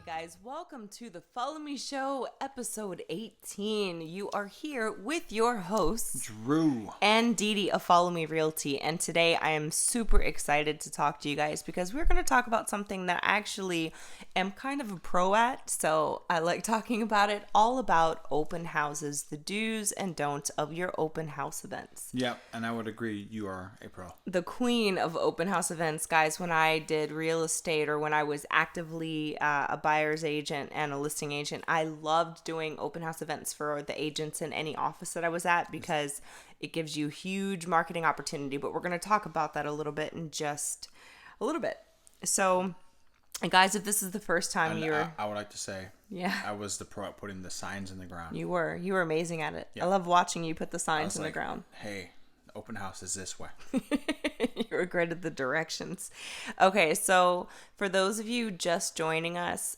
guys. Welcome to the Follow Me Show, episode 18. You are here with your hosts, Drew and Dee Dee of Follow Me Realty. And today I am super excited to talk to you guys because we're going to talk about something that I actually am kind of a pro at. So I like talking about it, all about open houses, the do's and don'ts of your open house events. Yep, and I would agree you are a pro. The queen of open house events, guys. When I did real estate or when I was actively a buyer's agent and a listing agent, I loved doing open house events for the agents in any office that I was at because it gives you huge marketing opportunity. But we're going to talk about that a little bit in just a little bit. So, guys, if this is the first time I would like to say, I was the pro at putting the signs in the ground. You were amazing at it. Yep. I love watching you put the signs in the ground. Hey, open house is this way. You regretted the directions. Okay, so for those of you just joining us,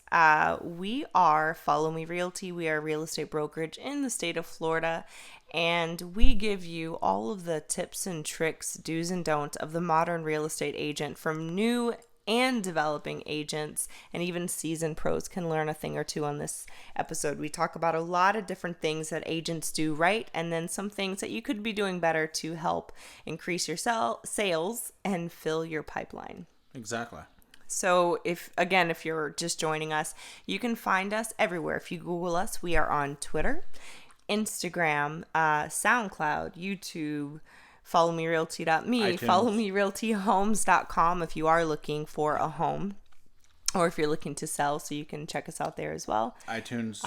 we are Follow Me Realty. We are a real estate brokerage in the state of Florida, and we give you all of the tips and tricks, do's and don'ts of the modern real estate agent, from new and developing agents, and even seasoned pros can learn a thing or two on this episode. We talk about a lot of different things that agents do right, and then some things that you could be doing better to help increase your sales and fill your pipeline. Exactly. So if you're just joining us, you can find us everywhere. If you Google us, we are on Twitter, Instagram, SoundCloud, YouTube, followmerealty.me, followmerealtyhomes.com if you are looking for a home or if you're looking to sell, so you can check us out there as well. iTunes.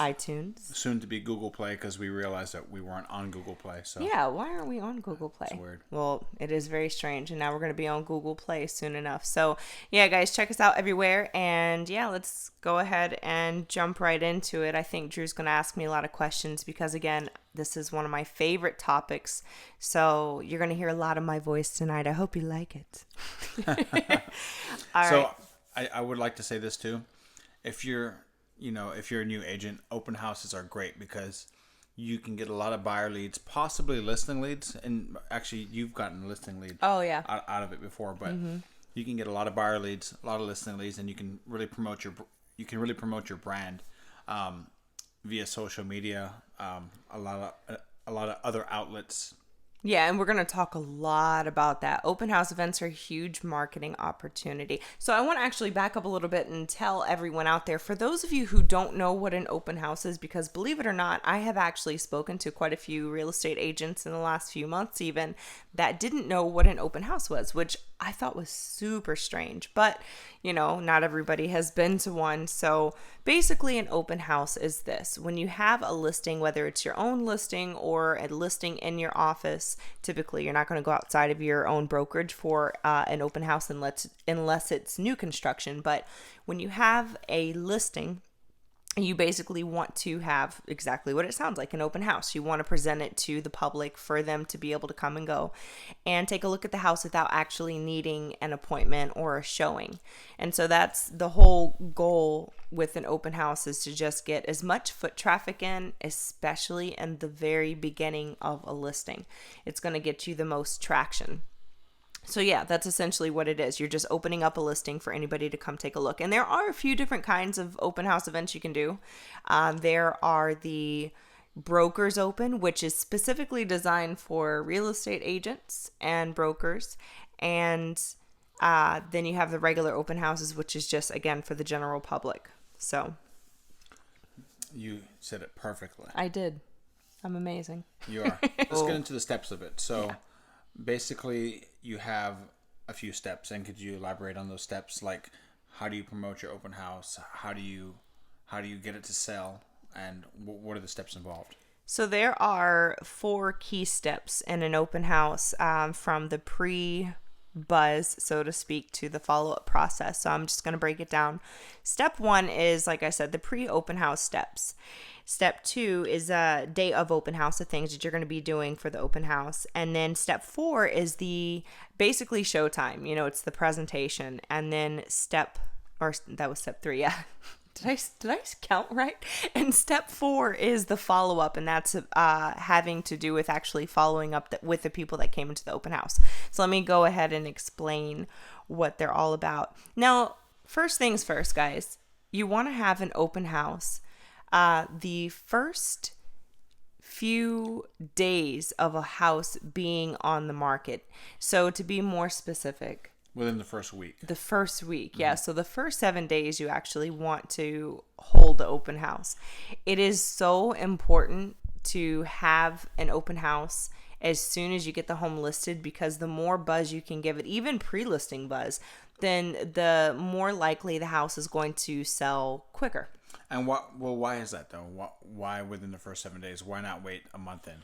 Soon to be Google Play, because we realized that we weren't on Google Play. So yeah, why aren't we on Google Play? It's weird. Well, it is very strange, and now we're going to be on Google Play soon enough. So yeah, guys, check us out everywhere, and yeah, let's go ahead and jump right into it. I think Drew's going to ask me a lot of questions because, again, this is one of my favorite topics, so you're going to hear a lot of my voice tonight. I hope you like it. All right. I would like to say this too. If you're a new agent, open houses are great because you can get a lot of buyer leads, possibly listing leads, and actually you've gotten listing leads out of it before, but you can get a lot of buyer leads, a lot of listing leads, and you can really promote your brand via social media, a lot of other outlets. Yeah, and we're going to talk a lot about that. Open house events are a huge marketing opportunity. So I want to actually back up a little bit and tell everyone out there, for those of you who don't know what an open house is, because believe it or not, I have actually spoken to quite a few real estate agents in the last few months even that didn't know what an open house was, which I thought was super strange. But, not everybody has been to one. So basically an open house is this. When you have a listing, whether it's your own listing or a listing in your office, typically you're not going to go outside of your own brokerage for an open house unless it's new construction. But when you have a listing, you basically want to have exactly what it sounds like, an open house. You want to present it to the public for them to be able to come and go and take a look at the house without actually needing an appointment or a showing. And so that's the whole goal with an open house, is to just get as much foot traffic in, especially in the very beginning of a listing. It's going to get you the most traction. So yeah, that's essentially what it is. You're just opening up a listing for anybody to come take a look. And there are a few different kinds of open house events you can do. There are the Brokers Open, which is specifically designed for real estate agents and brokers. And then you have the regular open houses, which is just, again, for the general public. So you said it perfectly. I did. I'm amazing. You are. Let's get into the steps of it. So basically, you have a few steps, and could you elaborate on those steps? Like, how do you promote your open house? How do you get it to sell? And what are the steps involved? So there are 4 key steps in an open house, from the pre-buzz, so to speak, to the follow-up process. So I'm just going to break it down. Step 1 is, like I said, the pre-open house steps. Step 2 is a day of open house, the things that you're going to be doing for the open house. And then step 4 is the basically showtime. It's the presentation. And then that was step 3. Yeah. Did I count right? And step 4 is the follow-up, and that's having to do with actually following up with the people that came into the open house. So let me go ahead and explain what they're all about. Now, first things first, guys. you want to have an open house the first few days of a house being on the market. So to be more specific, Within the first week. the first week, yeah. So the first 7 days, you actually want to hold the open house. It is so important to have an open house as soon as you get the home listed, because the more buzz you can give it, even pre-listing buzz, then the more likely the house is going to sell quicker. And why is that though? Why within the first 7 days? Why not wait a month in?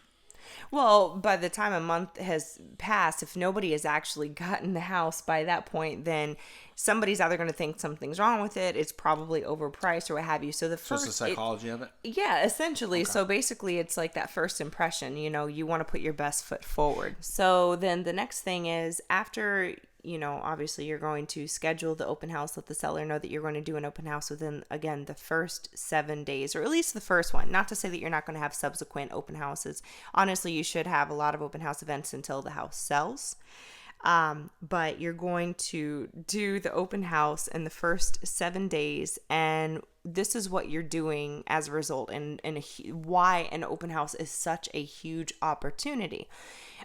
Well, by the time a month has passed, if nobody has actually gotten the house by that point, then somebody's either going to think something's wrong with it, it's probably overpriced or what have you. So the So first, it's the psychology of it? yeah, essentially. So basically, it's like that first impression. You want to put your best foot forward. So then the next thing is after. Obviously you're going to schedule the open house, let the seller know that you're going to do an open house within, again, the first 7 days, or at least the first one. Not to say that you're not going to have subsequent open houses. Honestly, you should have a lot of open house events until the house sells. But you're going to do the open house in the first 7 days, and this is what you're doing as a result, and why an open house is such a huge opportunity.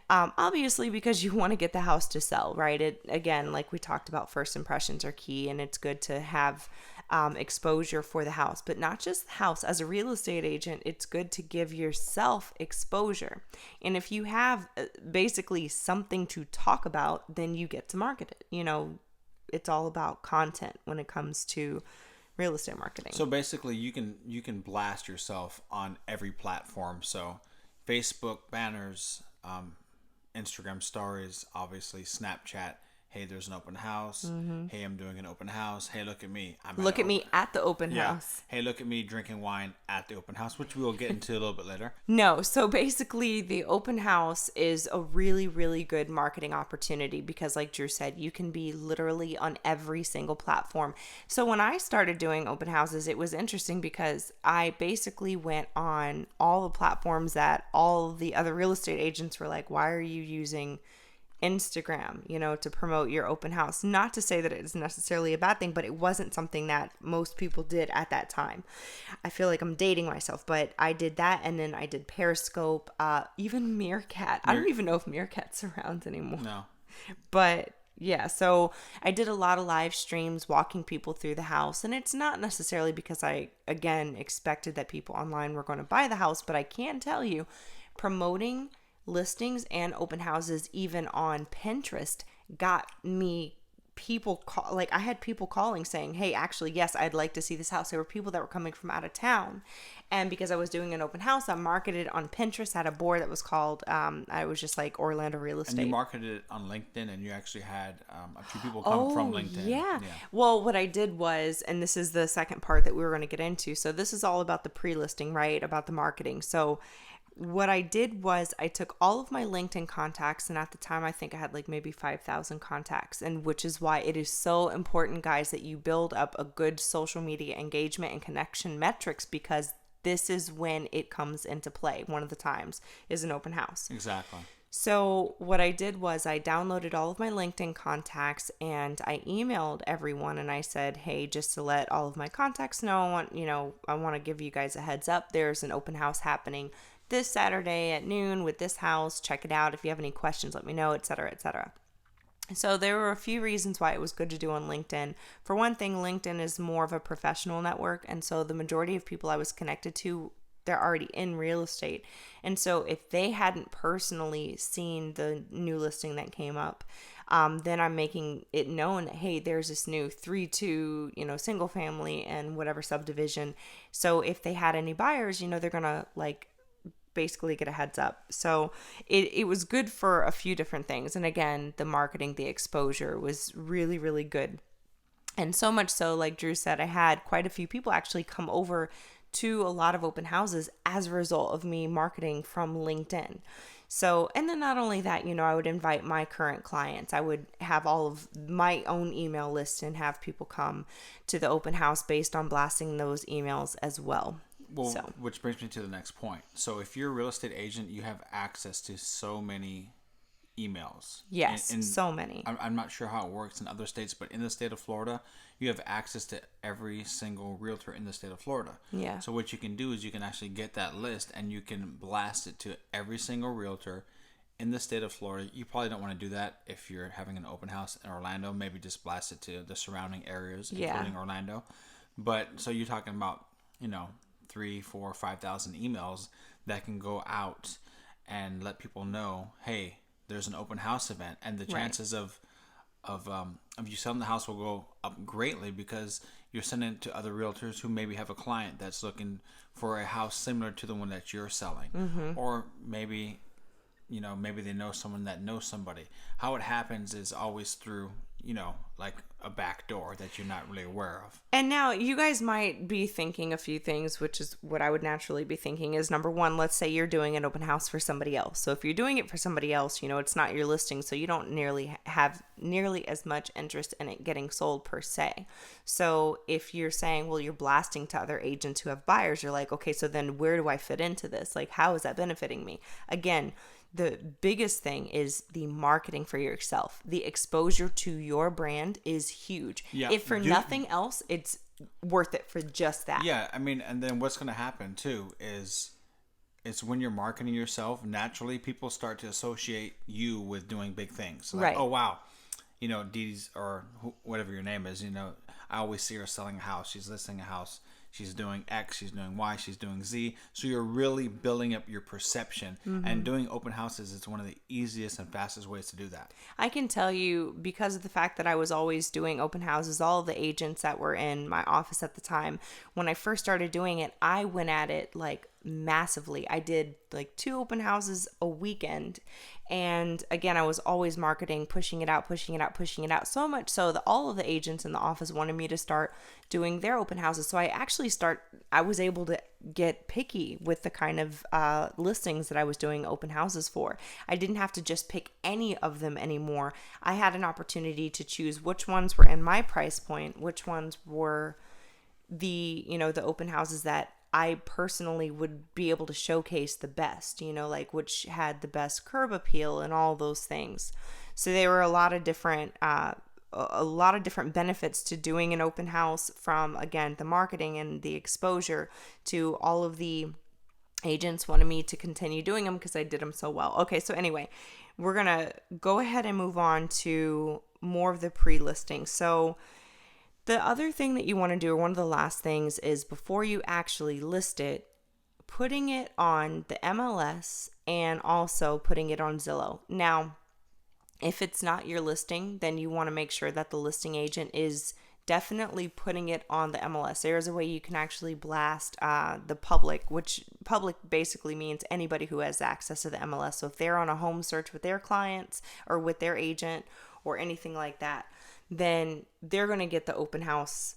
Obviously, because you want to get the house to sell, right? It, again, like we talked about, first impressions are key, and it's good to have exposure for the house, but not just the house. As a real estate agent, it's good to give yourself exposure. And if you have basically something to talk about, then you get to market it. It's all about content when it comes to real estate marketing. So basically, you can blast yourself on every platform. So Facebook banners, Instagram stories, obviously Snapchat. Hey, there's an open house. Mm-hmm. Hey, I'm doing an open house. Hey, look at me. Look at me at the open house. Hey, look at me drinking wine at the open house, which we will get into a little bit later. No, so basically the open house is a really, really good marketing opportunity because, like Drew said, you can be literally on every single platform. So when I started doing open houses, it was interesting because I basically went on all the platforms that all the other real estate agents were like, why are you using Instagram, to promote your open house? Not to say that it's necessarily a bad thing, but it wasn't something that most people did at that time. I feel like I'm dating myself, but I did that, and then I did Periscope, even Meerkat. I don't even know if Meerkat's around anymore. No. But yeah, so I did a lot of live streams walking people through the house, and it's not necessarily because I, again, expected that people online were going to buy the house, but I can tell you, promoting listings and open houses even on Pinterest got me I had people calling saying, hey, actually, yes, I'd like to see this house. There were people that were coming from out of town, and because I was doing an open house, I marketed on Pinterest, had a board that was called I was just like Orlando Real Estate. And you marketed it on LinkedIn, and you actually had a few people come from LinkedIn. Yeah. Well, what I did was, and this is the second part that we were going to get into, so this is all about the pre-listing, right, about the marketing. So what I did was I took all of my LinkedIn contacts, and at the time I think I had like maybe 5,000 contacts, and which is why it is so important, guys, that you build up a good social media engagement and connection metrics, because this is when it comes into play. One of the times is an open house. Exactly. So what I did was I downloaded all of my LinkedIn contacts, and I emailed everyone, and I said, hey, just to let all of my contacts know, I want to give you guys a heads up. There's an open house happening this Saturday at noon with this house. Check it out. If you have any questions, let me know, etc., etc. So there were a few reasons why it was good to do on LinkedIn. For one thing, LinkedIn is more of a professional network, and so the majority of people I was connected to, they're already in real estate. And so if they hadn't personally seen the new listing that came up, then I'm making it known that, hey, there's this new 3-2, single family and whatever subdivision. So if they had any buyers, they're going to basically get a heads up. So it was good for a few different things. And again, the marketing, the exposure was really, really good. And so much so, like Drew said, I had quite a few people actually come over to a lot of open houses as a result of me marketing from LinkedIn. So, and then not only that, I would invite my current clients. I would have all of my own email list and have people come to the open house based on blasting those emails as well. Well, which brings me to the next point. So if you're a real estate agent, you have access to so many emails. Yes, And so many. I'm not sure how it works in other states, but in the state of Florida, you have access to every single realtor in the state of Florida. Yeah. So what you can do is you can actually get that list and you can blast it to every single realtor in the state of Florida. You probably don't want to do that if you're having an open house in Orlando. Maybe just blast it to the surrounding areas, including Orlando. But so you're talking about, 3, 4, 5,000 emails that can go out and let people know, hey, there's an open house event, and the chances of you selling the house will go up greatly because you're sending it to other realtors who maybe have a client that's looking for a house similar to the one that you're selling, or maybe maybe they know someone that knows somebody. How it happens is always through, like a back door that you're not really aware of. And now you guys might be thinking a few things, which is what I would naturally be thinking is number one, let's say you're doing an open house for somebody else. So if you're doing it for somebody else, it's not your listing. So you don't have nearly as much interest in it getting sold per se. So if you're saying, well, you're blasting to other agents who have buyers, you're like, okay, so then where do I fit into this? Like, how is that benefiting me? Again, the biggest thing is the marketing for yourself. The exposure to your brand is huge. Yeah. If for nothing else, it's worth it for just that. Yeah, I mean, and then what's going to happen too is it's when you're marketing yourself, naturally people start to associate you with doing big things. Like, Right. oh, wow, Dee's or whatever your name is, I always see her selling a house. She's listing a house. She's doing X, she's doing Y, she's doing Z. So you're really building up your perception. And doing open houses is one of the easiest and fastest ways to do that. I can tell you, because of the fact that I was always doing open houses, all of the agents that were in my office at the time, when I first started doing it, I went at it like massively. I did like 2 open houses a weekend. And again, I was always marketing, pushing it out, so much so that all of the agents in the office wanted me to start doing their open houses. So I was able to get picky with the kind of listings that I was doing open houses for. I didn't have to just pick any of them anymore. I had an opportunity to choose which ones were in my price point, which ones were the open houses that I personally would be able to showcase the best, like which had the best curb appeal and all those things. So there were a lot of different benefits to doing an open house, from, again, the marketing and the exposure, to all of the agents wanted me to continue doing them because I did them so well. Okay, so anyway, we're going to go ahead and move on to more of the pre-listing. So the other thing that you want to do, or one of the last things, is before you actually list it, putting it on the MLS and also putting it on Zillow. Now, if it's not your listing, then you want to make sure that the listing agent is definitely putting it on the MLS. There's a way you can actually blast the public, which public basically means anybody who has access to the MLS. So if they're on a home search with their clients or with their agent or anything like that, then they're going to get the open house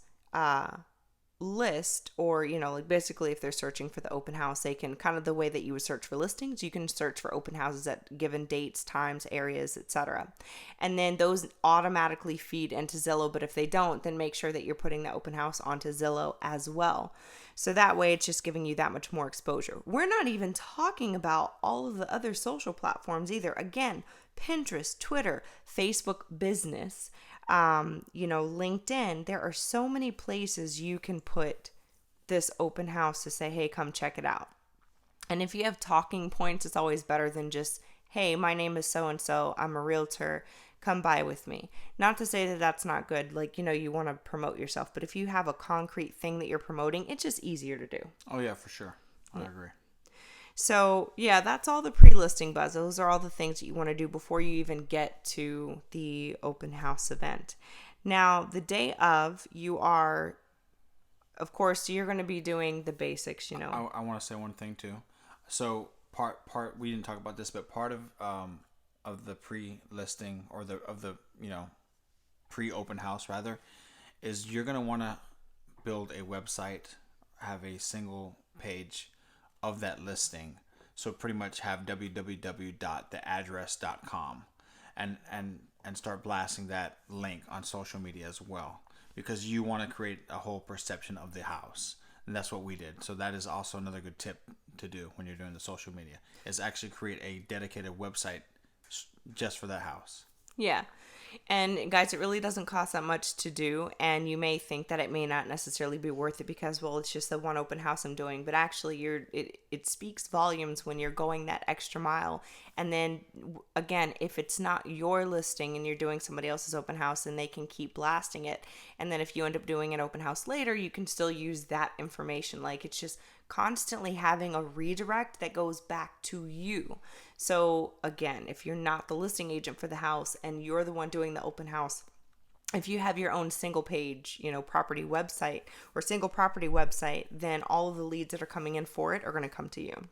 list, or, like basically if they're searching for the open house, they can, kind of the way that you would search for listings, you can search for open houses at given dates, times, areas, etc. And then those automatically feed into Zillow. But if they don't, then make sure that you're putting the open house onto Zillow as well. So that way it's just giving you that much more exposure. We're not even talking about all of the other social platforms either. Again, Pinterest, Twitter, Facebook Business, LinkedIn. There are so many places you can put this open house to say, hey, come check it out. And if you have talking points, it's always better than just, hey, my name is so-and-so, I'm a realtor, come by with me. Not to say that that's not good. Like, you want to promote yourself, but if you have a concrete thing that you're promoting, it's just easier to do. Oh yeah, for sure. I agree. So yeah, that's all the pre-listing buzz. Those are all the things that you want to do before you even get to the open house event. Now, the day of, of course, you're going to be doing the basics, I want to say one thing too. So part we didn't talk about this, but part of the pre-listing, or the pre-open house rather, is you're going to want to build a website, have a single page of that listing. So pretty much have www.theaddress.com and start blasting that link on social media as well, because you want to create a whole perception of the house. And that's what we did. So that is also another good tip to do when you're doing the social media, is actually create a dedicated website just for that house. Yeah. And guys, it really doesn't cost that much to do. And you may think that it may not necessarily be worth it because, well, it's just the one open house I'm doing. But actually, it speaks volumes when you're going that extra mile. And then again, if it's not your listing and you're doing somebody else's open house, then they can keep blasting it. And then if you end up doing an open house later, you can still use that information. Like, it's just constantly having a redirect that goes back to you. So again, if you're not the listing agent for the house and you're the one doing the open house, if you have your own single page, property website or single property website, then all of the leads that are coming in for it are going to come to you.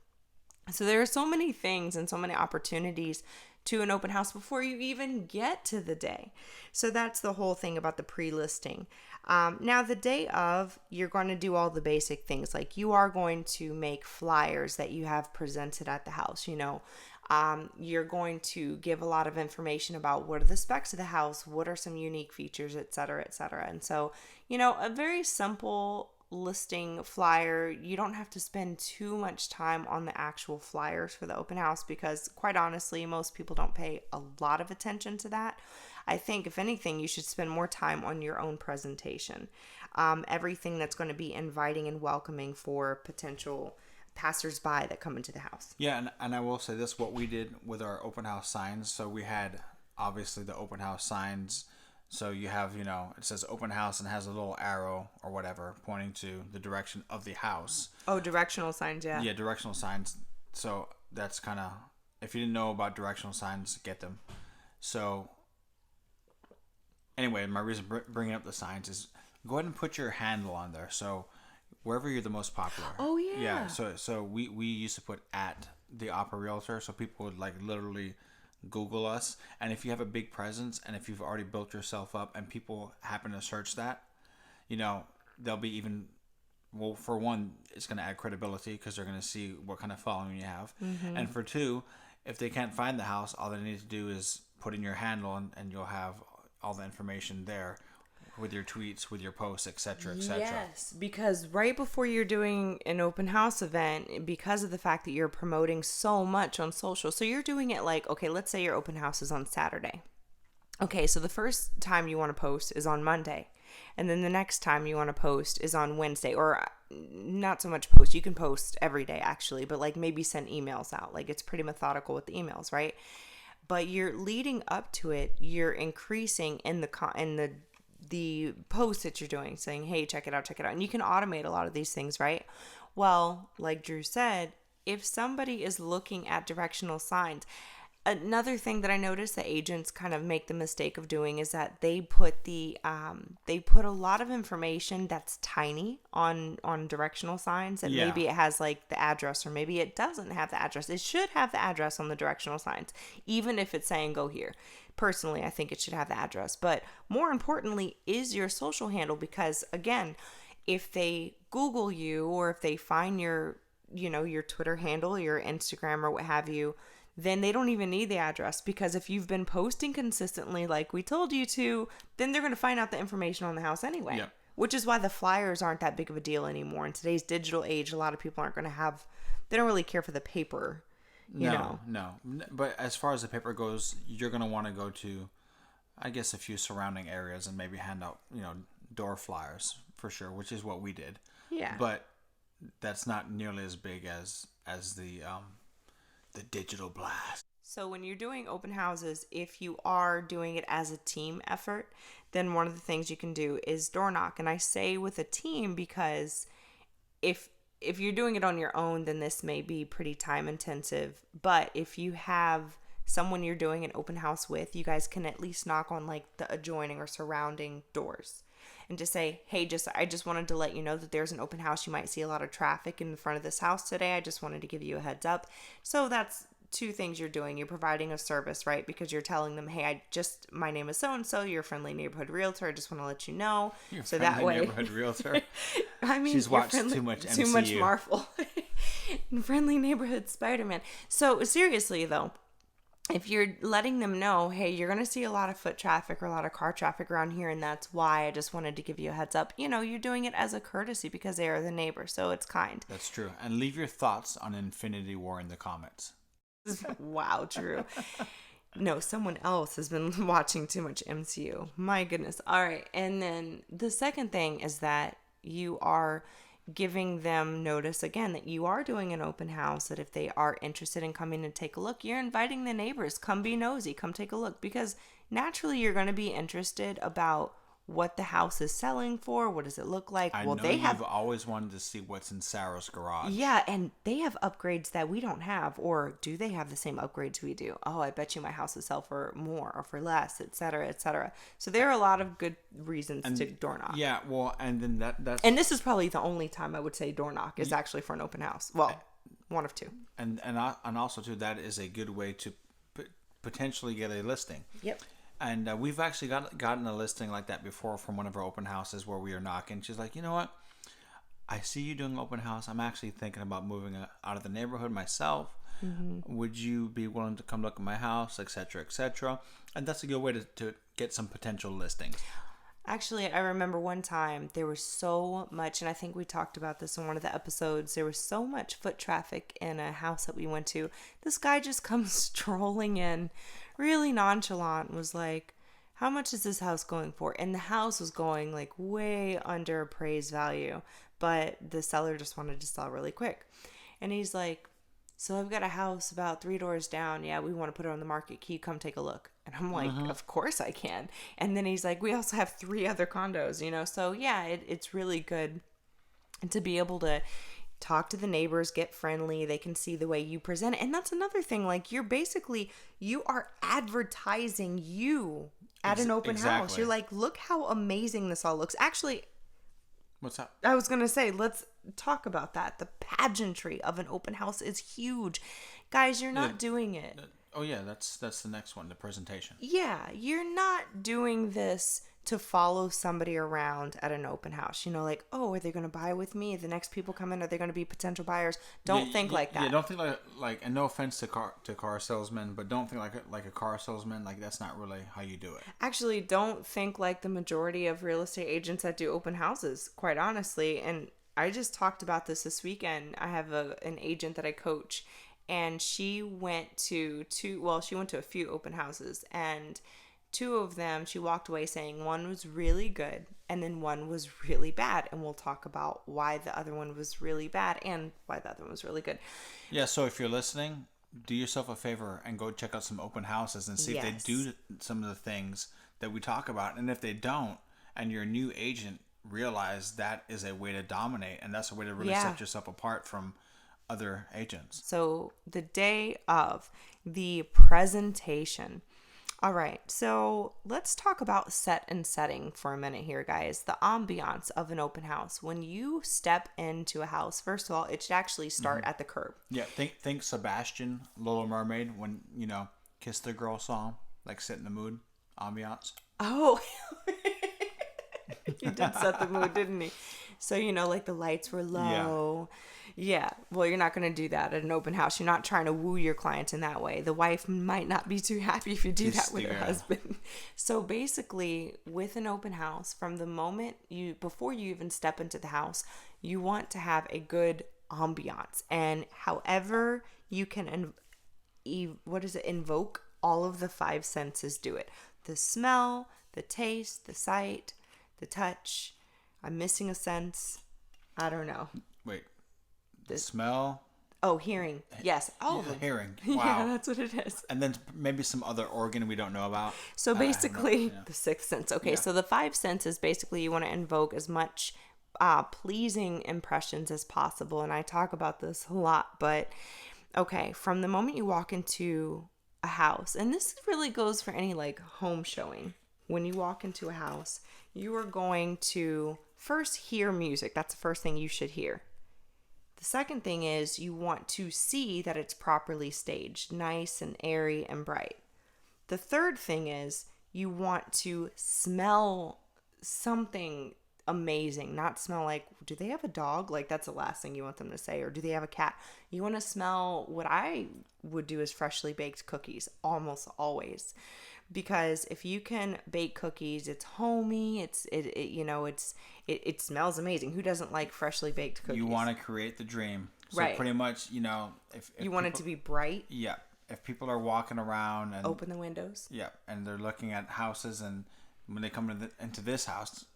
So there are so many things and so many opportunities to an open house before you even get to the day. So that's the whole thing about the pre-listing. Now, the day of, you're going to do all the basic things. Like, you are going to make flyers that you have presented at the house. You're going to give a lot of information about what are the specs of the house, what are some unique features, et cetera, et cetera. And so, a very simple listing flyer. You don't have to spend too much time on the actual flyers for the open house because, quite honestly, most people don't pay a lot of attention to that. I think, if anything, you should spend more time on your own presentation. Everything that's going to be inviting and welcoming for potential passersby that come into the house. Yeah, and I will say this, what we did with our open house signs. So we had, obviously, the open house signs. So you have, it says open house and has a little arrow or whatever pointing to the direction of the house. Oh, directional signs, yeah. Yeah, directional signs. So that's kind of, if you didn't know about directional signs, get them. So anyway, my reason bringing up the signs is go ahead and put your handle on there. So wherever you're the most popular. Oh, yeah. Yeah, so we used to put at the Opera Realtor, so people would literally Google us, and if you have a big presence and if you've already built yourself up and people happen to search that, they'll be even, well, for one, it's going to add credibility because they're going to see what kind of following you have. Mm-hmm. And for two, if they can't find the house, all they need to do is put in your handle and you'll have all the information there with your tweets, with your posts, etc., etc. Yes, because right before you're doing an open house event, because of the fact that you're promoting so much on social, so you're doing it okay, let's say your open house is on Saturday. Okay, so the first time you want to post is on Monday, and then the next time you want to post is on Wednesday, or not so much post. You can post every day, actually, but maybe send emails out. It's pretty methodical with the emails, right? But you're leading up to it, you're increasing in the post that you're doing, saying, hey, check it out. And you can automate a lot of these things, right? Well, like Drew said, if somebody is looking at directional signs, another thing that I noticed that agents kind of make the mistake of doing is that they put a lot of information that's tiny on directional signs, and maybe it has the address, or maybe it doesn't have the address. It should have the address on the directional signs, even if it's saying go here. Personally, I think it should have the address, but more importantly is your social handle, because again, if they Google you or if they find your Twitter handle, your Instagram or what have you, then they don't even need the address, because if you've been posting consistently like we told you to, then they're going to find out the information on the house anyway. Yep. Which is why the flyers aren't that big of a deal anymore. In today's digital age, a lot of people they don't really care for the paper. No. But as far as the paper goes, you're going to want to go to, I guess, a few surrounding areas and maybe hand out, door flyers for sure, which is what we did. Yeah. But that's not nearly as big as the digital blast. So when you're doing open houses, if you are doing it as a team effort, then one of the things you can do is door knock. And I say with a team because if you're doing it on your own, then this may be pretty time intensive. But if you have someone you're doing an open house with, you guys can at least knock on the adjoining or surrounding doors and just say, hey, I just wanted to let you know that there's an open house. You might see a lot of traffic in front of this house today. I just wanted to give you a heads up. So that's two things you're doing. You're providing a service, right? Because you're telling them, hey, my name is so-and-so, your friendly neighborhood realtor. I just want to let you know. Your so friendly that way, neighborhood realtor. I mean, she's watched too much MCU. Too much Marvel. Friendly neighborhood Spider-Man. So seriously though, if you're letting them know, hey, you're going to see a lot of foot traffic or a lot of car traffic around here, and that's why I just wanted to give you a heads up. You're doing it as a courtesy because they are the neighbor, so it's kind. That's true. And leave your thoughts on Infinity War in the comments. Wow, Drew. No, someone else has been watching too much MCU. My goodness. All right. And then the second thing is that you are giving them notice again that you are doing an open house, that if they are interested in coming and take a look, you're inviting the neighbors, come be nosy, come take a look, because naturally you're going to be interested about what the house is selling for, what does it look like. I Well, know they have, you've always wanted to see what's in Sarah's garage. yeah, and they have upgrades that we don't have. Or do they have the same upgrades we do? Oh, I bet you my house will sell for more or for less, etc., etc. So there are a lot of good reasons to door knock. Yeah, well, and then that's And this is probably the only time I would say door knock is actually for an open house. Well, one of two. and also too, that is a good way to potentially get a listing. Yep. And we've actually gotten a listing like that before from one of our open houses where we were knocking. She's like, you know what? I see you doing open house. I'm actually thinking about moving out of the neighborhood myself. Mm-hmm. Would you be willing to come look at my house, etc., etc.? And that's a good way to get some potential listings. Actually, I remember one time there was so much, and I think we talked about this in one of the episodes, there was so much foot traffic in a house that we went to. This guy just comes strolling in, really nonchalant, was like, how much is this house going for? And the house was going like way under appraised value, but the seller just wanted to sell really quick. And he's like, so I've got a house about 3 doors down. Yeah, we want to put it on the market. Can you come take a look? And I'm like, Of course I can. And then he's like, we also have 3 other condos, So yeah, it's really good to be able to talk to the neighbors, get friendly. They can see the way you present it. And that's another thing. Like you are advertising you at an open house. You're like, look how amazing this all looks. Actually, what's up? I was going to say, let's talk about that. The pageantry of an open house is huge. Guys, you're not doing it. Oh yeah, that's the next one, the presentation. Yeah, you're not doing this to follow somebody around at an open house. Like, oh, are they going to buy with me? The next people come in, are they going to be potential buyers? Don't think like that. Yeah, don't think like, and no offense to car salesmen, but don't think like a car salesman. Like that's not really how you do it. Actually, don't think like the majority of real estate agents that do open houses, quite honestly. And I just talked about this weekend. I have an agent that I coach, and she went to a few open houses, and 2 of them, she walked away saying one was really good and then one was really bad. And we'll talk about why the other one was really bad and why the other one was really good. Yeah, so if you're listening, do yourself a favor and go check out some open houses and see if they do some of the things that we talk about. And if they don't, and you're a new agent, realize that is a way to dominate, and that's a way to really set yourself apart from other agents. So the day of the presentation. All right, so let's talk about set and setting for a minute here, guys. The ambiance of an open house. When you step into a house, first of all, it should actually start at the curb. Yeah, think Sebastian, Little Mermaid, when, Kiss the Girl song, like set in the mood, ambiance. Oh, he did set the mood, didn't he? So, like the lights were low. Yeah. Well, you're not going to do that at an open house. You're not trying to woo your client in that way. The wife might not be too happy if you do that with her husband. So basically, with an open house, from the moment before you even step into the house, you want to have a good ambiance. And however you can, invoke all of the 5 senses, do it. The smell, the taste, the sight, the touch. I'm missing a sense. I don't know. Wait. The smell. Oh, hearing. Yes. Oh, yeah, hearing. Wow. Yeah, that's what it is. And then maybe some other organ we don't know about. So basically, the 6th sense. Okay, so the 5 senses, basically, you want to invoke as much pleasing impressions as possible. And I talk about this a lot. But, okay, from the moment you walk into a house, and this really goes for any, like, home showing. When you walk into a house, you are going to first hear music. That's the first thing you should hear. The second thing is you want to see that it's properly staged, nice and airy and bright. The third thing is you want to smell something amazing, not smell like, do they have a dog? Like that's the last thing you want them to say. Or do they have a cat? You want to smell, what I would do is freshly baked cookies, almost always. Because if you can bake cookies, it's homey. It smells amazing. Who doesn't like freshly baked cookies? You want to create the dream, so right? Pretty much, if you want it to be bright. Yeah, if people are walking around and Open the windows. yeah, and they're looking at houses, and when they come into this house,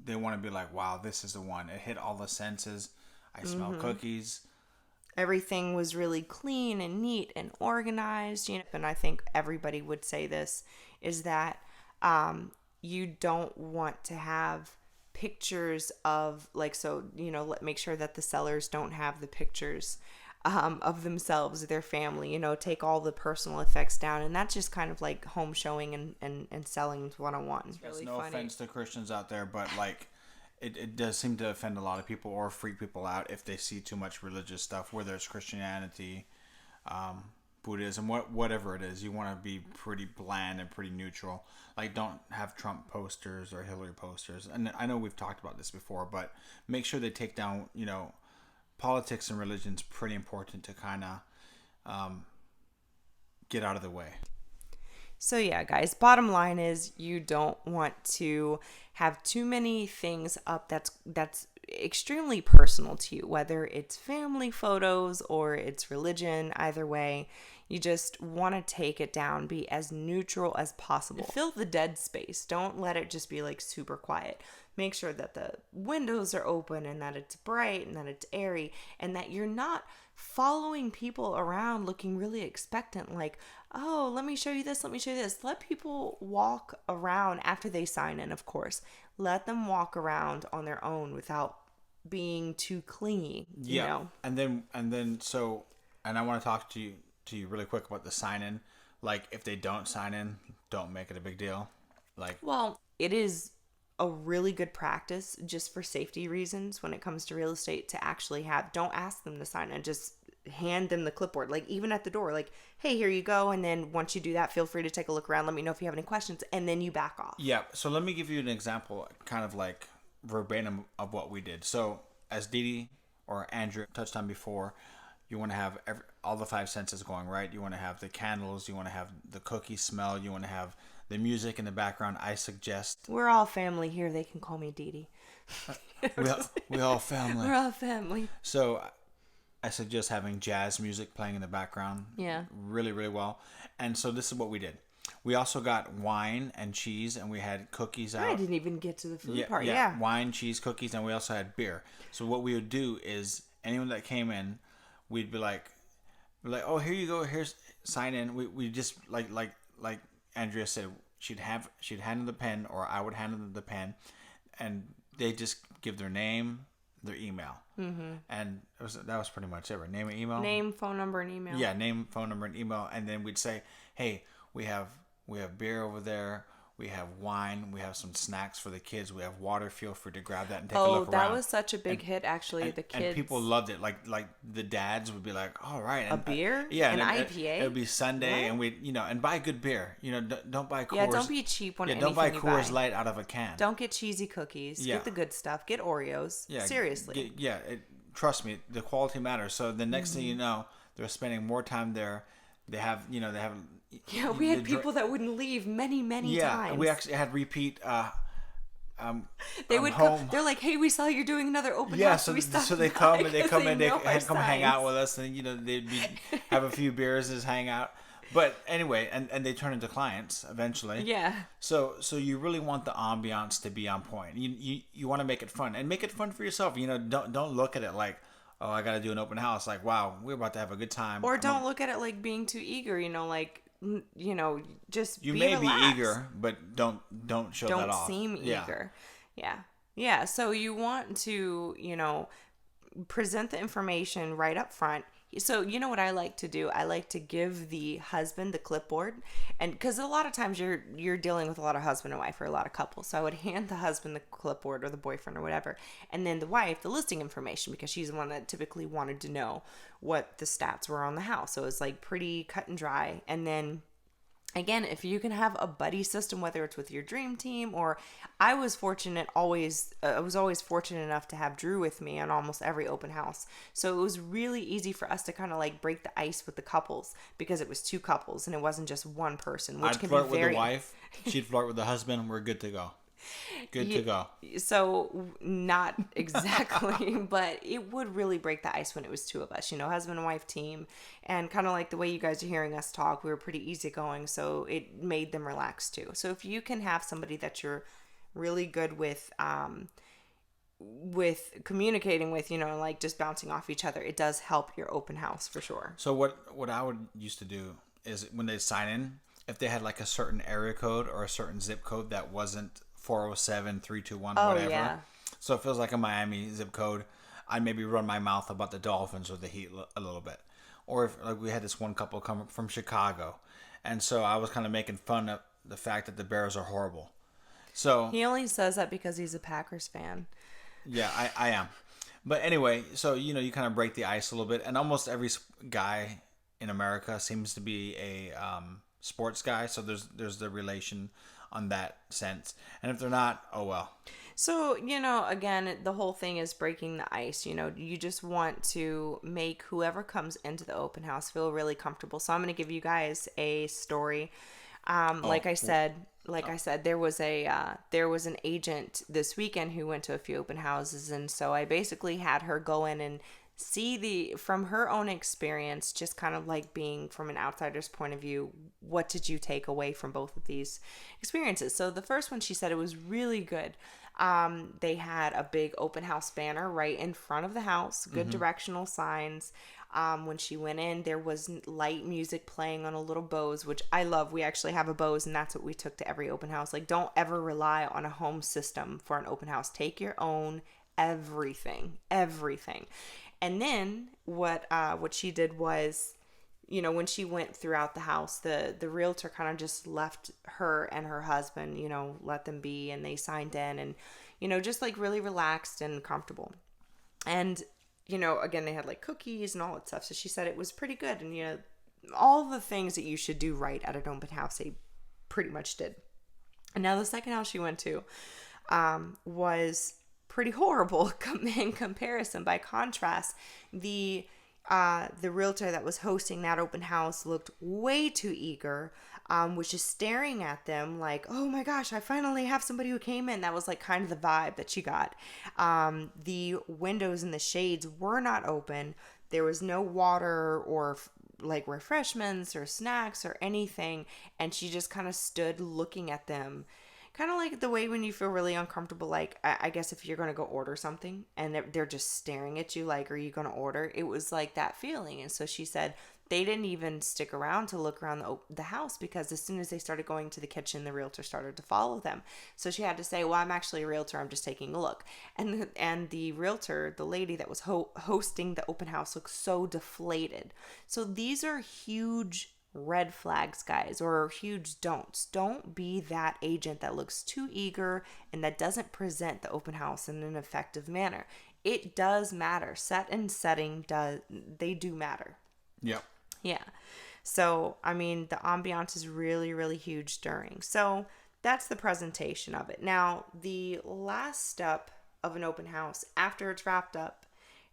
they want to be like, wow, this is the one. It hit all the senses. I smell cookies. Everything was really clean and neat and organized, and I think everybody would say this, is that you don't want to have pictures of, like, so, make sure that the sellers don't have the pictures of themselves, their family, take all the personal effects down. And that's just kind of like home showing and selling 101. It's really no funny. offense to Christians out there, but like it does seem to offend a lot of people or freak people out if they see too much religious stuff, whether it's Christianity, Buddhism, whatever it is. You want to be pretty bland and pretty neutral. Like, don't have Trump posters or Hillary posters. And I know we've talked about this before, but make sure they take down, politics and religion's pretty important to kind of get out of the way. So yeah, guys, bottom line is you don't want to have too many things up that's extremely personal to you, whether it's family photos or it's religion. Either way, you just want to take it down, be as neutral as possible. Fill the dead space. Don't let it just be like super quiet. Make sure that the windows are open and that it's bright and that it's airy, and that you're not following people around looking really expectant, like, oh, let me show you this, let me show you this. Let people walk around after they sign in, of course. Let them walk around on their own without being too clingy, you know? And then I want to talk to you really quick about the sign in. Like, if they don't sign in, don't make it a big deal. Like, well, it is a really good practice just for safety reasons when it comes to real estate to actually don't ask them to sign in, just hand them the clipboard, like even at the door, like, hey, here you go. And then once you do that, feel free to take a look around, let me know if you have any questions, and then you back off. Yeah, so let me give you an example, kind of like verbatim of what we did. So as Dee or Andrew touched on before, you want to have all the five senses going, right? You want to have the candles, you want to have the cookie smell, you want to have the music in the background. I suggest... We're all family here. They can call me Dee Dee. we all family. We're all family. So I suggest having jazz music playing in the background. Yeah. Really, really well. And so this is what we did. We also got wine and cheese, and we had cookies out. I didn't even get to the food part. Yeah. Wine, cheese, cookies, and we also had beer. So what we would do is anyone that came in, we'd be like, oh, here you go. Here's sign in. We just like Andrea said, she'd hand them the pen, or I would hand them the pen, and they just give their name, their email, and that was pretty much it. Right? Name and email. Name, phone number, and email. Yeah, name, phone number, and email, and then we'd say, hey, we have beer over there. We have wine. We have some snacks for the kids. We have water. Feel free to grab that and take a look around. Oh, that was such a big hit, actually. The kids. And people loved it. Like the dads would be like, all right. And, a beer? Yeah. An IPA? It would be Sunday, what? and and buy good beer. Don't buy Coors. Yeah, don't be cheap on anything don't buy you Coors Light out of a can. Don't get cheesy cookies. Yeah. Get the good stuff. Get Oreos. Yeah. Seriously. Trust me, the quality matters. So the next thing you know, they're spending more time there. They have. Yeah, we had people that wouldn't leave many times. Yeah, we actually had repeat. They would come. They're like, "Hey, we saw you're doing another open house." So they come and they come hang out with us, and they'd have a few beers and just hang out. But anyway, and they turn into clients eventually. Yeah. So you really want the ambiance to be on point. You want to make it fun, and make it fun for yourself. Don't look at it like, oh, I got to do an open house. Like, wow, we're about to have a good time. Or don't look at it like being too eager. Just you be may relaxed. be eager, but don't show that off. Don't seem eager. Yeah. So you want to present the information right up front. So you know what I like to do? I like to give the husband the clipboard, and because a lot of times you're dealing with a lot of husband and wife or a lot of couples. So I would hand the husband the clipboard, or the boyfriend or whatever, and then the wife the listing information, because she's the one that typically wanted to know what the stats were on the house. So it's like pretty cut and dry. And then again, if you can have a buddy system, whether it's with your dream team, or I was always fortunate enough to have Drew with me on almost every open house. So it was really easy for us to kind of like break the ice with the couples, because it was two couples and it wasn't just one person, which I'd can flirt be very... with the wife. She'd flirt with the husband. We're good to go. Good Yeah, to go. so not exactly, but it would really break the ice when it was two of us, husband and wife team. And kind of like the way you guys are hearing us talk, we were pretty easygoing, so it made them relax too. So if you can have somebody that you're really good with communicating with, like just bouncing off each other, it does help your open house for sure. So what I would used to do is when they sign in, if they had like a certain area code or a certain zip code that wasn't 407 321 Oh whatever. yeah. So it feels like a Miami zip code. I maybe run my mouth about the Dolphins or the Heat a little bit. Or if like we had this one couple come from Chicago, and so I was kind of making fun of the fact that the Bears are horrible. So He only says that because he's a Packers fan. yeah, I am. But anyway, so you kind of break the ice a little bit, and almost every guy in America seems to be a sports guy. So there's the relation on that sense, and if they're not, oh well. So, again, the whole thing is breaking the ice. You just want to make whoever comes into the open house feel really comfortable. So I'm going to give you guys a story. Like I said, there was an agent this weekend who went to a few open houses, and so I basically had her go in and see from her own experience, just kind of like being from an outsider's point of view, what did you take away from both of these experiences? So the first one, she said it was really good. They had a big open house banner right in front of the house, good directional signs. When she went in, there was light music playing on a little Bose, which I love. We actually have a Bose, and that's what we took to every open house. Like, don't ever rely on a home system for an open house. Take your own everything. And then what she did was, when she went throughout the house, the realtor kind of just left her and her husband, let them be, and they signed in, and just like really relaxed and comfortable. And again, they had like cookies and all that stuff. So she said it was pretty good. And, all the things that you should do right at an open house, they pretty much did. And now the second house she went to was pretty horrible in comparison. By contrast, the realtor that was hosting that open house looked way too eager, was just staring at them like, oh my gosh, I finally have somebody who came in. That was like kind of the vibe that she got. The windows and the shades were not open. There was no water or like refreshments or snacks or anything. And she just kind of stood looking at them. Kind of like the way when you feel really uncomfortable, like, I guess if you're going to go order something and they're just staring at you, like, are you going to order? It was like that feeling. And so she said they didn't even stick around to look around the house, because as soon as they started going to the kitchen, the realtor started to follow them. So she had to say, well, I'm actually a realtor. I'm just taking a look. And the realtor, the lady that was hosting the open house, looked so deflated. So these are huge red flags, guys, or huge don'ts. Don't be that agent that looks too eager and that doesn't present the open house in an effective manner. It does matter. Set and setting they do matter. Yep. Yeah. So, I mean, the ambiance is really, really huge during. So, that's the presentation of it. Now, the last step of an open house, after it's wrapped up,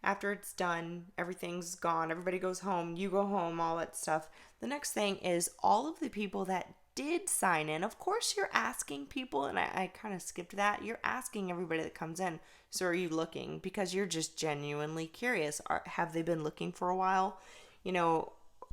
after it's done, everything's gone, everybody goes home, you go home, all that stuff. The next thing is all of the people that did sign in. Of course, you're asking people, and I kind of skipped that. You're asking everybody that comes in, so are you looking? Because you're just genuinely curious. Have they been looking for a while?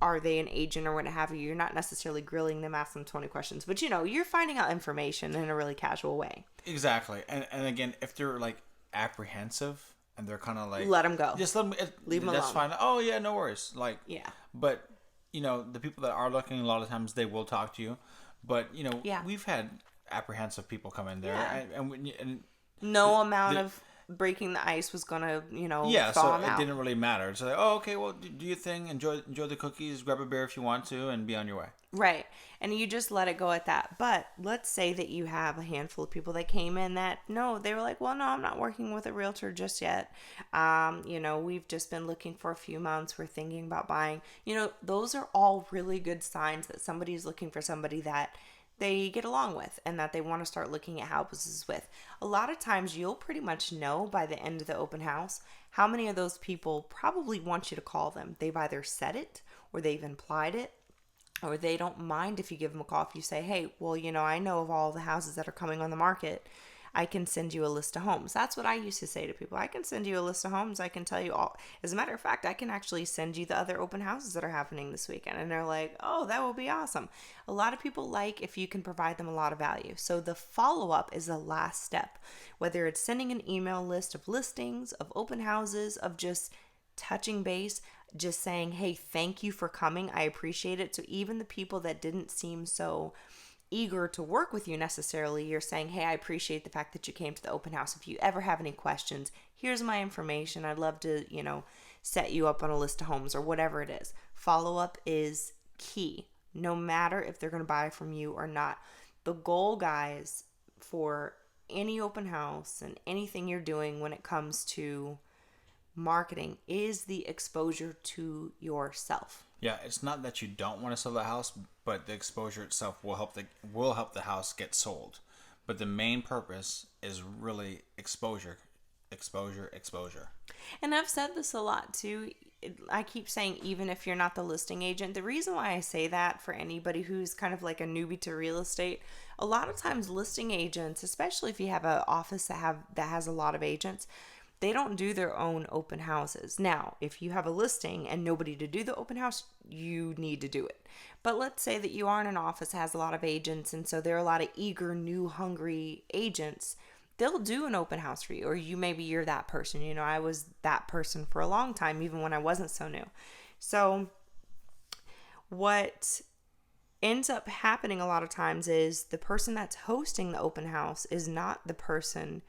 Are they an agent or what have you? You're not necessarily grilling them, asking them 20 questions, but you're finding out information in a really casual way. Exactly. And again, if they're like apprehensive and they're kind of like, let them go. Just let them, leave them that's alone. fine. Oh yeah, no worries. Like, yeah. But the people that are looking, a lot of times they will talk to you. But Yeah. we've had apprehensive people come in there, Yeah. and no amount of breaking the ice was gonna, yeah, thaw so them it out. didn't really matter. It's like, oh, okay, well, do your thing, enjoy the cookies, grab a beer if you want to, and be on your way. Right. And you just let it go at that. But let's say that you have a handful of people that came in that, no, they were like, well, no, I'm not working with a realtor just yet. We've just been looking for a few months. We're thinking about buying. Those are all really good signs that somebody's looking for somebody that they get along with and that they want to start looking at houses with. A lot of times you'll pretty much know by the end of the open house how many of those people probably want you to call them. They've either said it or they've implied it, or they don't mind if you give them a call. If you say, hey, well, I know of all the houses that are coming on the market. I can send you a list of homes. That's what I used to say to people. I can send you a list of homes. I can tell you all. As a matter of fact, I can actually send you the other open houses that are happening this weekend. And they're like, oh, that will be awesome. A lot of people like if you can provide them a lot of value. So the follow-up is the last step, whether it's sending an email list of listings, of open houses, of just touching base, just saying, hey, thank you for coming. I appreciate it. So even the people that didn't seem so eager to work with you necessarily, you're saying, hey, I appreciate the fact that you came to the open house. If you ever have any questions, here's my information. I'd love to, set you up on a list of homes or whatever it is. Follow-up is key, no matter if they're going to buy from you or not. The goal, guys, for any open house and anything you're doing when it comes to marketing is the exposure to yourself. Yeah, it's not that you don't want to sell the house, but the exposure itself will help the house get sold. But the main purpose is really exposure. And I've said this a lot too. I keep saying, even if you're not the listing agent, the reason why I say that for anybody who's kind of like a newbie to real estate, a lot of times listing agents, especially if you have an office that has a lot of agents, they don't do their own open houses. Now, if you have a listing and nobody to do the open house, you need to do it. But let's say that you are in an office that has a lot of agents, and so there are a lot of eager, new, hungry agents. They'll do an open house for you, or you're that person. I was that person for a long time, even when I wasn't so new. So what ends up happening a lot of times is the person that's hosting the open house is not the person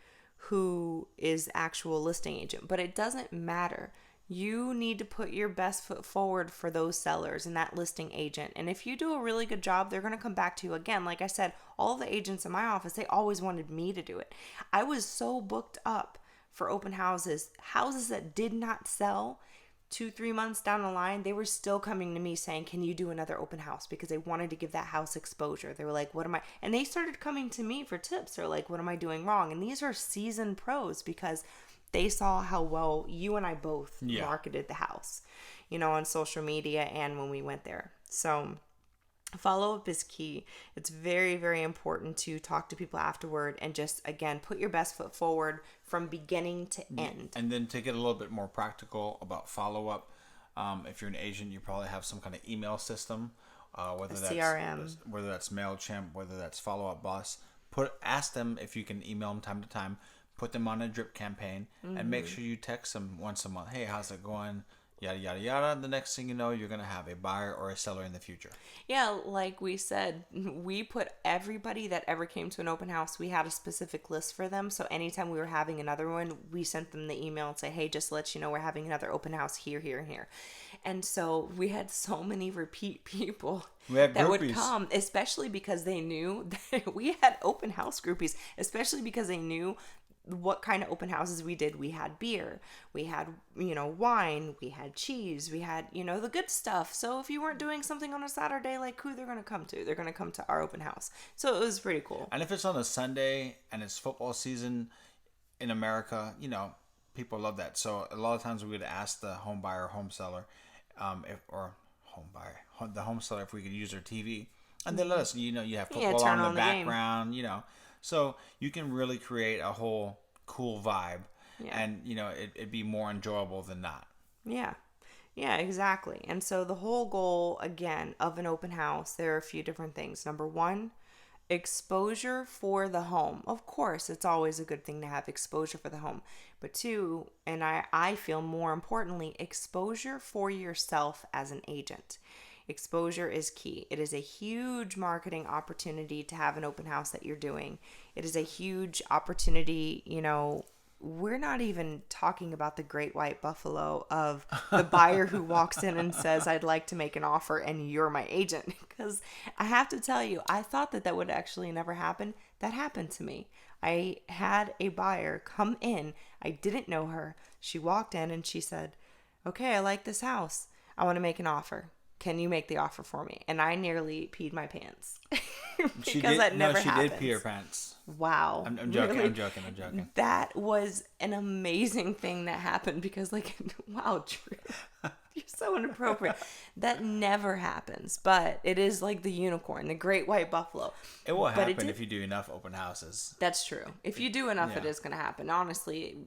who is actual listing agent, but it doesn't matter. You need to put your best foot forward for those sellers and that listing agent. And if you do a really good job, they're going to come back to you again. Like I said, all the agents in my office, they always wanted me to do it. I was so booked up for open houses that did not sell. 2-3 months down the line, they were still coming to me saying, can you do another open house? Because they wanted to give that house exposure. They were like, and they started coming to me for tips. They're like, what am I doing wrong? And these are seasoned pros because they saw how well you and I both marketed the house, on social media and when we went there. So follow-up is key. It's very, very important to talk to people afterward and just, again, put your best foot forward from beginning to end. And then to get a little bit more practical about follow-up, if you're an agent, you probably have some kind of email system, whether that's CRM, whether that's MailChimp, whether that's Follow-Up Boss. Ask them if you can email them time to time. Put them on a drip campaign and make sure you text them once a month. Hey, how's it going? Yada, yada, yada. The next thing you know, you're going to have a buyer or a seller in the future. Yeah, like we said, we put everybody that ever came to an open house, we had a specific list for them. So anytime we were having another one, we sent them the email and say, hey, just to let you know, we're having another open house here, here, and here. And so we had so many repeat people that would come, especially because they knew that we had open house groupies, especially because they knew what kind of open houses we did. We had beer, we had, wine, we had cheese, we had, the good stuff. So if you weren't doing something on a Saturday, like who they're going to come to? They're going to come to our open house. So it was pretty cool. And if it's on a Sunday and it's football season in America, people love that. So a lot of times we would ask the home buyer or home seller, the home seller, if we could use their TV. And they let us, you have football on in the background, So you can really create a whole cool vibe, and it'd be more enjoyable than not. Yeah, exactly. And so the whole goal, again, of an open house, there are a few different things. Number one, exposure for the home. Of course, it's always a good thing to have exposure for the home. But two, and I feel more importantly, exposure for yourself as an agent. Exposure is key. It is a huge marketing opportunity to have an open house that you're doing. It is a huge opportunity, we're not even talking about the great white buffalo of the buyer who walks in and says, I'd like to make an offer and you're my agent. Because I have to tell you, I thought that would actually never happen. That happened to me. I had a buyer come in. I didn't know her. She walked in and she said, okay, I like this house. I want to make an offer. Can you make the offer for me? And I nearly peed my pants. Because that never happens. She did pee her pants. Wow. I'm joking. Really? I'm joking. That was an amazing thing that happened because, wow, Drew, So inappropriate. That never happens, but it is like the unicorn, the great white buffalo. It will But happen if you do enough open houses. That's true. If you do enough, it Yeah. is going to happen. Honestly,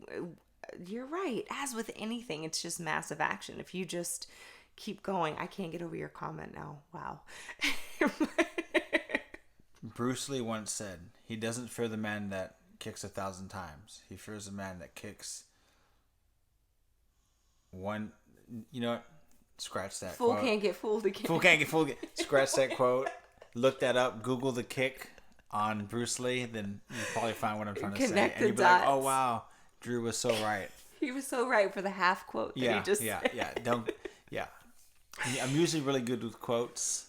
you're right. As with anything, it's just massive action. If you just keep going, I can't get over your comment now. Wow. Bruce Lee once said, he doesn't fear the man that kicks 1,000 times. He fears the man that kicks one. You know what? Scratch that Fool quote. can't get fooled again. Fool can't get fooled. Scratch that quote. Look that up. Google the kick on Bruce Lee. Then you probably find what I'm trying to say. And you'll be like, oh, wow. Drew was so right. He was so right for the half quote that he just said. Yeah. I'm usually really good with quotes.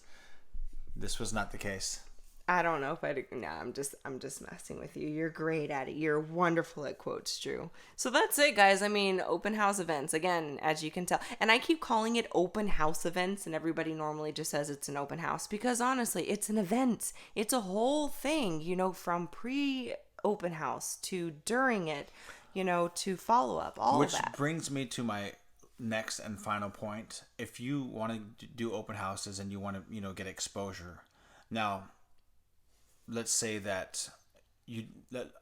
This was not the case. I don't know if I'd. No, I'm just messing with you. You're great at it. You're wonderful at quotes, Drew. So that's it, guys. I mean, open house events, again, as you can tell. And I keep calling it open house events, and everybody normally just says it's an open house because honestly, it's an event. It's a whole thing, from pre-open house to during it, to follow up, all of that. Which brings me to my next and final point. If you want to do open houses and you want to, get exposure. Now, let's say that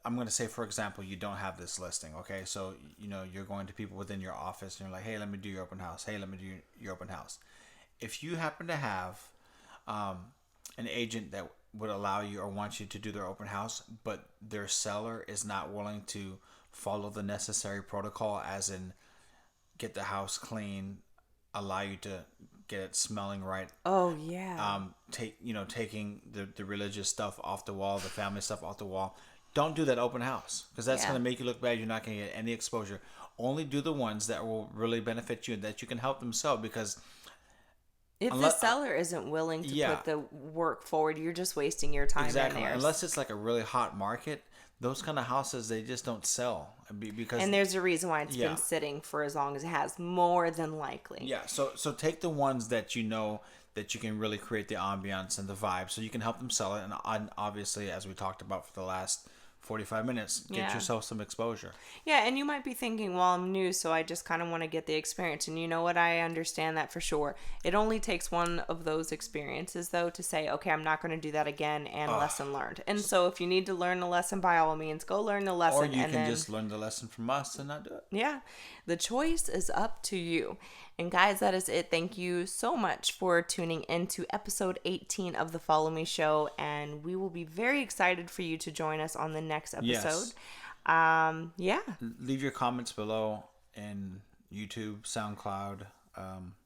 I'm going to say, for example, you don't have this listing. Okay. So, you're going to people within your office and you're like, hey, let me do your open house. Hey, let me do your open house. If you happen to have an agent that would allow you or want you to do their open house, but their seller is not willing to follow the necessary protocol, as in get the house clean, allow you to get it smelling right. Oh yeah. Taking the religious stuff off the wall, the family stuff off the wall. Don't do that open house because that's going to make you look bad. You're not going to get any exposure. Only do the ones that will really benefit you and that you can help them sell, because if the seller isn't willing to put the work forward, you're just wasting your time. Exactly. Unless it's like a really hot market, those kind of houses, they just don't sell. And there's a reason why it's been sitting for as long as it has, more than likely. Yeah. So take the ones that that you can really create the ambiance and the vibe, so you can help them sell it. And obviously, as we talked about for the last 45 minutes, get yourself some exposure. Yeah, and you might be thinking, well, I'm new, so I just kind of want to get the experience. And you know what? I understand that for sure. It only takes one of those experiences, though, to say, okay, I'm not going to do that again, and lesson learned. And so if you need to learn the lesson, by all means, go learn the lesson. Or you can just learn the lesson from us and not do it. Yeah, the choice is up to you. And guys, that is it. Thank you so much for tuning into episode 18 of the Follow Me Show. And we will be very excited for you to join us on the next episode. Yes. Leave your comments below in YouTube, SoundCloud,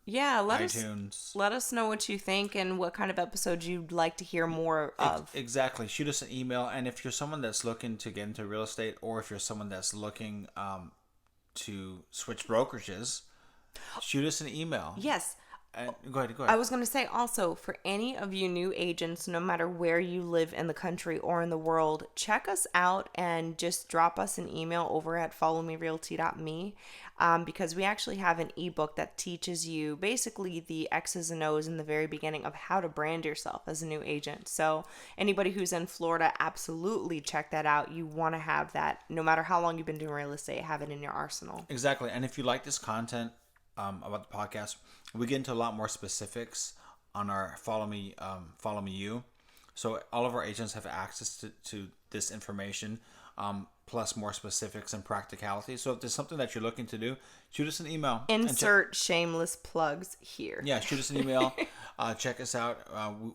iTunes. Let us know what you think and what kind of episodes you'd like to hear more of. Exactly. Shoot us an email. And if you're someone that's looking to get into real estate, or if you're someone that's looking to switch brokerages, shoot us an email. Yes. Go ahead. I was going to say also, for any of you new agents, no matter where you live in the country or in the world, check us out and just drop us an email over at followmerealty.me, because we actually have an ebook that teaches you basically the X's and O's in the very beginning of how to brand yourself as a new agent. So anybody who's in Florida, absolutely check that out. You want to have that, no matter how long you've been doing real estate, have it in your arsenal. Exactly. And if you like this content, about the podcast, we get into a lot more specifics on our Follow Me You. So all of our agents have access to this information, plus more specifics and practicality. So if there's something that you're looking to do, shoot us an email. Insert shameless plugs here. Yeah, shoot us an email. Check us out.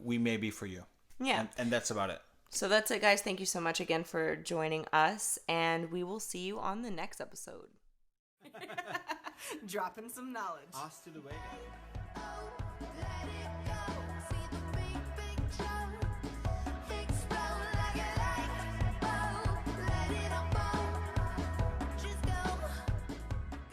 We may be for you. Yeah. And that's about it. So that's it, guys. Thank you so much again for joining us, and we will see you on the next episode. Dropping some knowledge. Hasta luego.